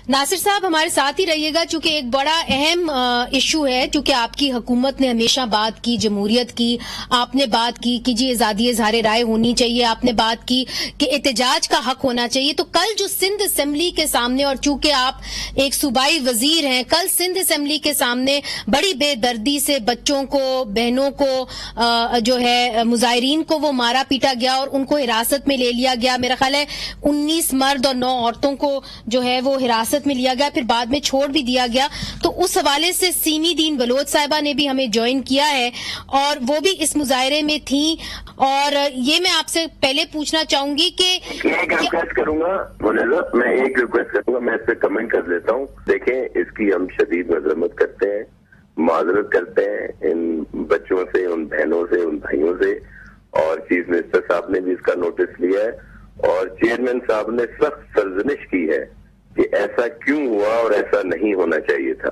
नासिर साहब हमारे साथ ही रहिएगा, चूंकि एक बड़ा अहम इशू है, क्योंकि आपकी हुकूमत ने हमेशा बात की जमहूरियत की, आपने बात की कि जी आज़ादी इज़हार राय होनी चाहिए, आपने बात की कि एहतजाज का हक होना चाहिए। तो कल जो सिंध असेंबली के सामने, और चूंकि आप एक सूबाई वजीर हैं, कल सिंध असेंबली के सामने बड़ी बेदर्दी से बच्चों को, बहनों को जो है मुजाहिरीन को वो मारा पीटा गया और उनको हिरासत में ले लिया गया। मेरा ख्याल है 19 मर्द और 9 औरतों को जो है वो हिरासत में लिया गया, फिर बाद में छोड़ भी दिया गया। तो उस हवाले से सीमी दीन बलोच साहिबा ने भी हमें ज्वाइन किया है और वो भी इस मुजाहरे में थी। और ये मैं आपसे पहले पूछना चाहूंगी कि एक रिक्वेस्ट करूंगा, मैं एक रिक्वेस्ट करूंगा, मैं इस पे कमेंट कर देता हूँ। देखें, इसकी हम शदीद मजम्मत करते हैं, माजरत करते हैं इन बच्चों से, उन बहनों से, उन भाइयों से, और चीफ मिनिस्टर साहब ने भी इसका नोटिस लिया है और चेयरमैन साहब ने सख्त सरजनिश की है कि ऐसा क्यों हुआ और ऐसा नहीं होना चाहिए था,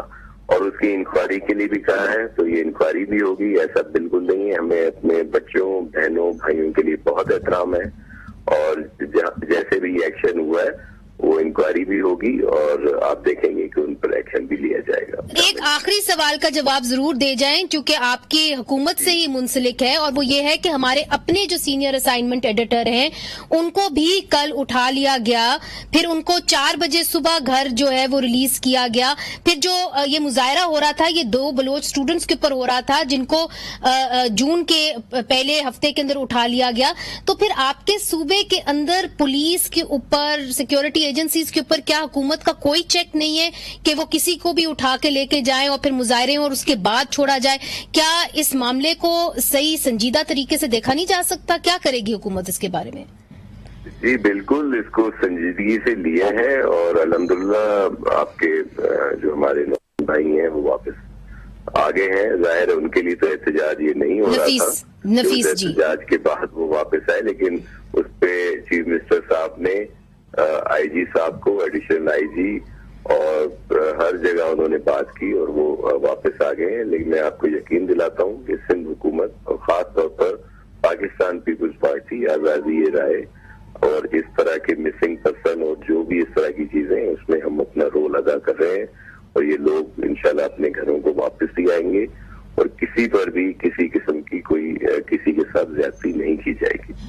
और उसकी इंक्वायरी के लिए भी कहा है। तो ये इंक्वायरी भी होगी, ऐसा बिल्कुल नहीं है। हमें अपने बच्चों, बहनों, भाइयों के लिए बहुत एहतराम है और जैसे भी एक्शन हुआ है वो इंक्वायरी भी होगी और आप देखेंगे कि उन पर एक्शन भी लिया जाएगा। एक आखिरी सवाल का जवाब जरूर दे जाएं, क्योंकि आपकी हुकूमत से ही मुंसलिक है, और वो ये है कि हमारे अपने जो सीनियर असाइनमेंट एडिटर हैं उनको भी कल उठा लिया गया, फिर उनको 4 बजे सुबह घर जो है वो रिलीज किया गया। फिर जो ये मुजाहरा हो रहा था, ये 2 बलोच स्टूडेंट्स के ऊपर हो रहा था जिनको जून के पहले हफ्ते के अंदर उठा लिया गया। तो फिर आपके सूबे के अंदर पुलिस के ऊपर, सिक्योरिटी एजेंसीज के ऊपर क्या हुकूमत का कोई चेक नहीं है कि वो किसी को भी उठा के लेके जाए और फिर मुजाहरे और उसके बाद छोड़ा जाए? क्या इस मामले को सही संजीदा तरीके से देखा नहीं जा सकता? क्या करेगी हुकूमत इसके बारे में? जी बिल्कुल, इसको संजीदगी से लिया है और अल्हम्दुलिल्लाह आपके जो हमारे भाई हैं वो वापस आ गए हैं। जाहिर है उनके लिए तो एहतजाज ये नहीं हो रहा था, नफीस जी एहतजाज के बाद वो वापस आए, लेकिन उस पे चीफ मिनिस्टर साहब ने आईजी साहब को, एडिशनल आईजी, और हर जगह उन्होंने बात की और वो वापस आ गए हैं। लेकिन मैं आपको यकीन दिलाता हूँ कि सिंध हुकूमत और खास तौर पर पाकिस्तान पीपल्स पार्टी आज़ादी राय और इस तरह के मिसिंग पर्सन और जो भी इस तरह की चीजें हैं उसमें हम अपना रोल अदा कर रहे हैं और ये लोग इंशाल्लाह अपने घरों को वापस ही आएंगे और किसी पर भी किसी